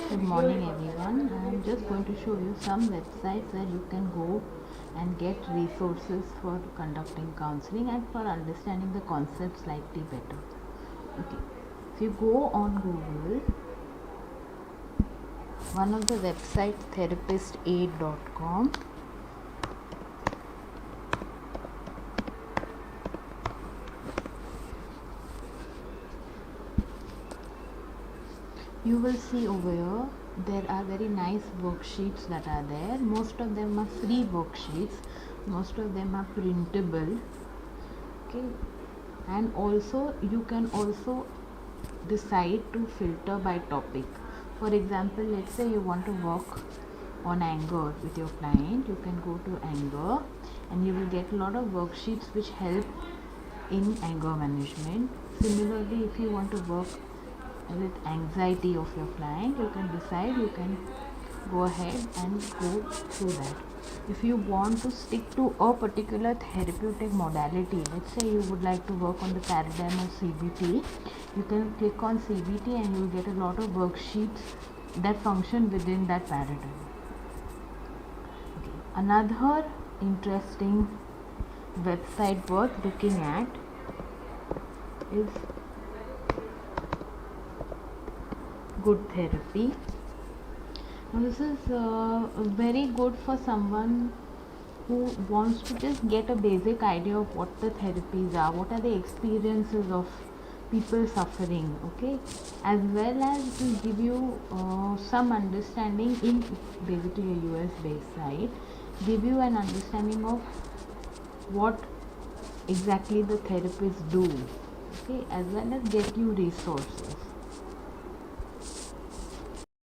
Good morning everyone. I am just going to show you some websites where you can go and get resources for conducting counseling and for understanding the concept slightly better. Okay. If you go on Google, one of the websites therapistaid.com, you will see over here there are very nice worksheets that are there. Most of them are free worksheets, most of them are printable. Okay, and also you can also decide to filter by topic. For example, let's say you want to work on anger with your client, you can go to anger and you will get a lot of worksheets which help in anger management. Similarly, if you want to work with anxiety of your client, you can decide, you can go ahead and go through that. If you want to stick to a particular therapeutic modality, let's say you would like to work on the paradigm of CBT, you can click on CBT and you will get a lot of worksheets that function within that paradigm. Okay. Another interesting website worth looking at is Good Therapy. Now this is very good for someone who wants to just get a basic idea of what the therapies are, what are the experiences of people suffering, okay, as well as to give you some understanding in basically a US based site, give you an understanding of what exactly the therapists do, okay, as well as get you resources.